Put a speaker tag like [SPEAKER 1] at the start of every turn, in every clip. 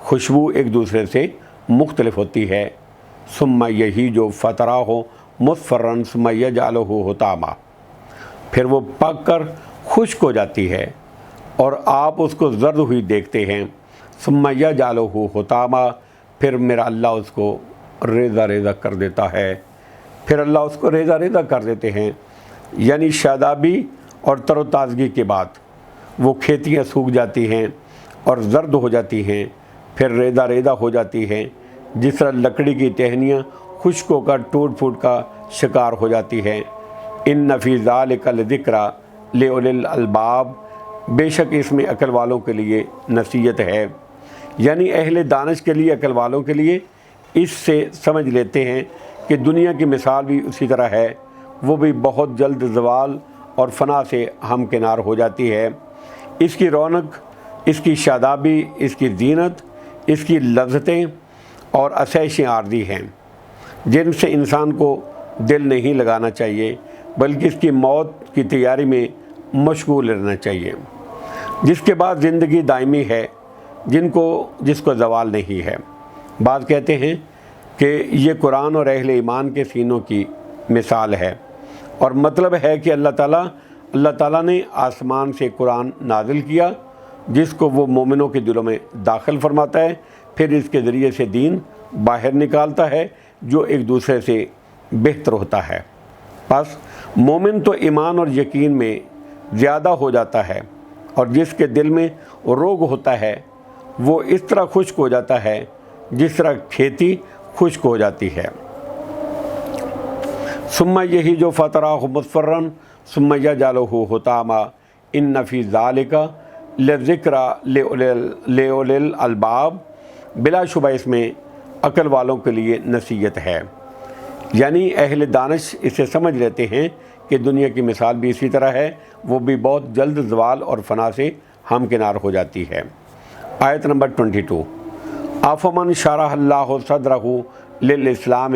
[SPEAKER 1] خوشبو ایک دوسرے سے مختلف ہوتی ہے۔ ثم یہی جو فترہ ہو مصفرن ثم یجعلہ حطاما، پھر وہ پک کر خشک ہو جاتی ہے اور آپ اس کو زرد ہوئی دیکھتے ہیں۔ ثم یجعلہ حطاما، پھر میرا اللہ اس کو ریزہ ریزہ کر دیتا ہے، پھر اللہ اس کو ریزہ ریزہ کر دیتے ہیں۔ یعنی شادابی اور تر و تازگی کے بعد وہ کھیتیاں سوکھ جاتی ہیں اور زرد ہو جاتی ہیں، پھر ریزہ ریزہ ہو جاتی ہیں، جس طرح لکڑی کی ٹہنیاں خشک ہو کر ٹوٹ پھوٹ کا شکار ہو جاتی ہیں۔ ان فی ذالک لذکری لأولی الالباب، بے شک اس میں عقل والوں کے لیے نصیحت ہے۔ یعنی اہل دانش کے لیے، عقل والوں کے لیے اس سے سمجھ لیتے ہیں کہ دنیا کی مثال بھی اسی طرح ہے، وہ بھی بہت جلد زوال اور فنا سے ہمکنار ہو جاتی ہے۔ اس کی رونق، اس کی شادابی، اس کی زینت، اس کی لذتیں اور آسائشیں عارضی ہیں، جن سے انسان کو دل نہیں لگانا چاہیے، بلکہ اس کی موت کی تیاری میں مشغول رہنا چاہیے، جس کے بعد زندگی دائمی ہے، جس کو زوال نہیں ہے۔ بعض کہتے ہیں کہ یہ قرآن اور اہل ایمان کے سینوں کی مثال ہے، اور مطلب ہے کہ اللہ تعالیٰ نے آسمان سے قرآن نازل کیا، جس کو وہ مومنوں کے دلوں میں داخل فرماتا ہے، پھر اس کے ذریعے سے دین باہر نکالتا ہے جو ایک دوسرے سے بہتر ہوتا ہے۔ بس مومن تو ایمان اور یقین میں زیادہ ہو جاتا ہے، اور جس کے دل میں روگ ہوتا ہے وہ اس طرح خشک ہو جاتا ہے جس طرح کھیتی خشک ہو جاتی ہے۔ ثم یہی جو فترہ مصفرن ثم یجعلہ حطاما ان فی ذالک لذکری لأولی الالباب، بلا شبہ اس میں عقل والوں کے لیے نصیحت ہے۔ یعنی اہل دانش اسے سمجھ لیتے ہیں کہ دنیا کی مثال بھی اسی طرح ہے، وہ بھی بہت جلد زوال اور فنا سے ہمکنار ہو جاتی ہے۔ آیت نمبر 22، افمن شرح اللہ صدرہ للاسلام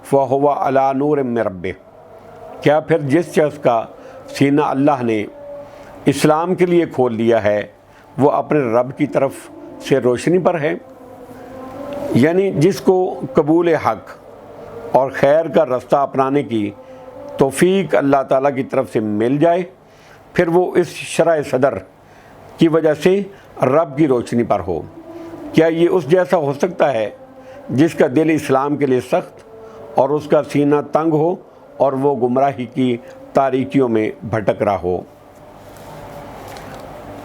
[SPEAKER 1] فہو علی نور من ربہ، کیا پھر جس شخص کا سینہ اللہ نے اسلام کے لیے کھول لیا ہے وہ اپنے رب کی طرف سے روشنی پر ہے؟ یعنی جس کو قبول حق اور خیر کا رستہ اپنانے کی توفیق اللہ تعالیٰ کی طرف سے مل جائے، پھر وہ اس شرح صدر کی وجہ سے رب کی روشنی پر ہو۔ کیا یہ اس جیسا ہو سکتا ہے جس کا دل اسلام کے لیے سخت اور اس کا سینہ تنگ ہو اور وہ گمراہی کی تاریکیوں میں بھٹک رہا ہو؟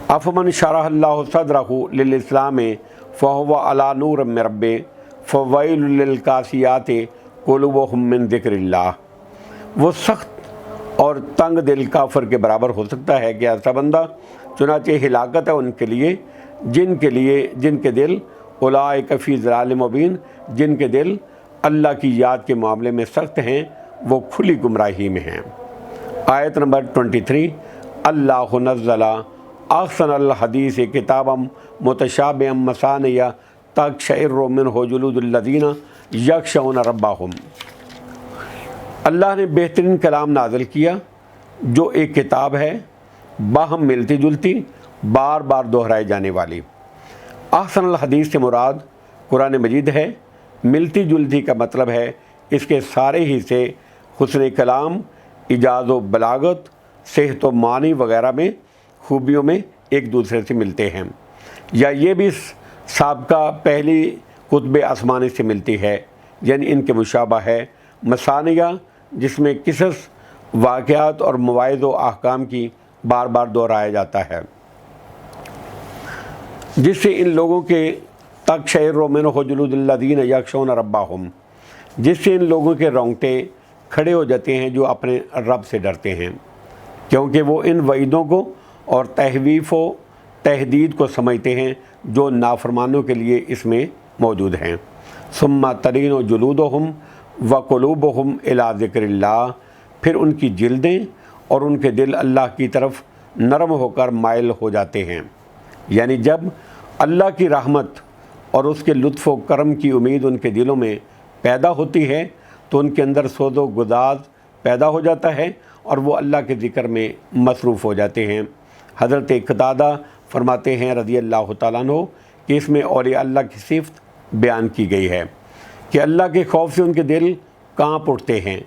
[SPEAKER 1] افمن شرح اللہ صدرہ للاسلام فہو علی نور من ربہ فویل للقاسیات قلوبہم من ذکر اللہ، وہ سخت اور تنگ دل کافر کے برابر ہو سکتا ہے کہ ایسا بندہ؟ چنانچہ ہلاکت ہے ان کے لیے جن کے دل اولئک فی ضلال مبین، جن کے دل اللہ کی یاد کے معاملے میں سخت ہیں، وہ کھلی گمراہی میں ہیں۔ آیت نمبر 23، اللہ نزل احسن الحدیث کتابا متشابہا مثانیہ تقشعر منہ جلود الذین یخشون ربہم، اللہ نے بہترین کلام نازل کیا جو ایک کتاب ہے باہم ملتی جلتی، بار بار دہرائے جانے والی۔ احسن الحدیث سے مراد قرآن مجید ہے۔ ملتی جلتی کا مطلب ہے اس کے سارے حصے حسن کلام، اعجاز و بلاغت، صحت و معنی وغیرہ میں خوبیوں میں ایک دوسرے سے ملتے ہیں، یا یہ بھی سابقہ پہلی کتب آسمانی سے ملتی ہے، یعنی ان کے مشابہ ہے۔ مثانیہ، جس میں قصص، واقعات اور مواعظ و احکام کی بار بار دہرایا جاتا ہے، جس سے ان لوگوں کے تقشعر منہ جلود الذین یخشون ربہم، جس سے ان لوگوں کے رونگٹے کھڑے ہو جاتے ہیں جو اپنے رب سے ڈرتے ہیں، کیونکہ وہ ان وعیدوں کو اور تحویف و تہدید کو سمجھتے ہیں جو نافرمانوں کے لیے اس میں موجود ہیں۔ ثم تلین جلودہم وقلوبہم الی ذکر اللہ، پھر ان کی جلدیں اور ان کے دل اللہ کی طرف نرم ہو کر مائل ہو جاتے ہیں۔ یعنی جب اللہ کی رحمت اور اس کے لطف و کرم کی امید ان کے دلوں میں پیدا ہوتی ہے تو ان کے اندر سوز و گداز پیدا ہو جاتا ہے اور وہ اللہ کے ذکر میں مصروف ہو جاتے ہیں۔ حضرت قتادہ فرماتے ہیں رضی اللہ تعالیٰ عنہ کہ اس میں اولیاء اللہ کی صفت بیان کی گئی ہے کہ اللہ کے خوف سے ان کے دل کانپ اٹھتے ہیں،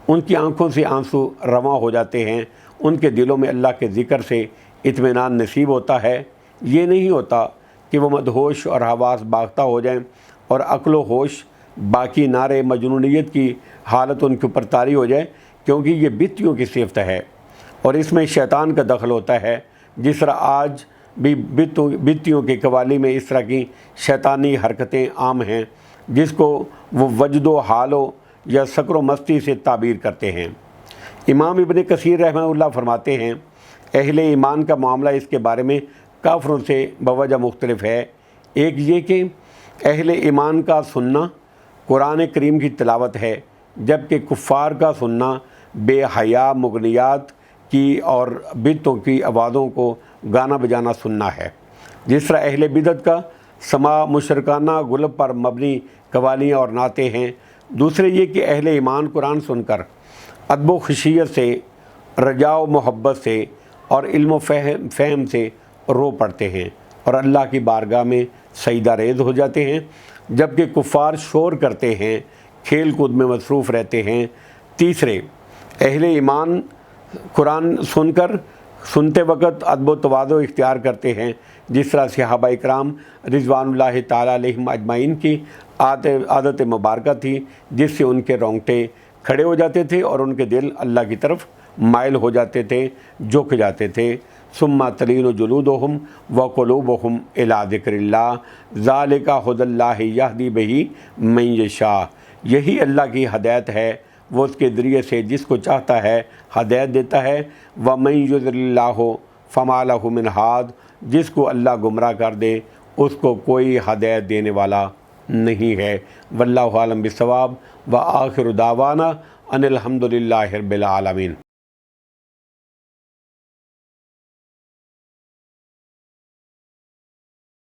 [SPEAKER 1] ان کی آنکھوں سے آنسو رواں ہو جاتے ہیں، ان کے دلوں میں اللہ کے ذکر سے اطمینان نصیب ہوتا ہے۔ یہ نہیں ہوتا کہ وہ مدہوش اور حواس باختہ ہو جائیں اور عقل و ہوش باقی نہ رہے، مجنونیت کی حالت ان کے اوپر طاری ہو جائے، کیونکہ یہ بتیوں کی صفت ہے اور اس میں شیطان کا دخل ہوتا ہے۔ جس طرح آج بھی بتیوں کے قوالی میں اس طرح کی شیطانی حرکتیں عام ہیں جس کو وہ وجد و حال و یا سکر و مستی سے تعبیر کرتے ہیں۔ امام ابن کثیر رحمہ اللہ فرماتے ہیں اہل ایمان کا معاملہ اس کے بارے میں کافروں سے بوجہ مختلف ہے۔ ایک یہ کہ اہل ایمان کا سننا قرآن کریم کی تلاوت ہے، جبکہ کفار کا سننا بے حیا مغنیات کی اور بدعتوں کی آوازوں کو گانا بجانا سننا ہے۔ جس طرح اہل بدعت کا سماع مشرکانہ گلب پر مبنی قوالیاں اور نعتیں ہیں۔ دوسرے یہ کہ اہل ایمان قرآن سن کر ادب و خشیت سے، رجاء و محبت سے اور علم و فہم سے رو پڑتے ہیں اور اللہ کی بارگاہ میں سجدہ ریز ہو جاتے ہیں، جبکہ کفار شور کرتے ہیں، کھیل کود میں مصروف رہتے ہیں۔ تیسرے، اہل ایمان قرآن سنتے وقت ادب و تواضع اختیار کرتے ہیں، جس طرح صحابہ اکرام رضوان اللہ تعالیٰ علیہم اجمعین کی عادت مبارکہ تھی، جس سے ان کے رونگٹے کھڑے ہو جاتے تھے اور ان کے دل اللہ کی طرف مائل ہو جاتے تھے، جھک جاتے تھے۔ ثم تلین جلودہم وقلوبہم الی ذکر اللہ ذالک ھدی اللہ یہدی بہ من یشاء۔ یہی اللہ کی ہدایت ہے، وہ اس کے ذریعے سے جس کو چاہتا ہے ہدایت دیتا ہے۔ ومن یضلل اللہ فما لہ من ہاد، جس کو اللہ گمراہ کر دے اس کو کوئی ہدایت دینے والا نہیں ہے۔ واللہ اعلم بالصواب، وآخر دعوانا ان الحمد للہ رب العالمین۔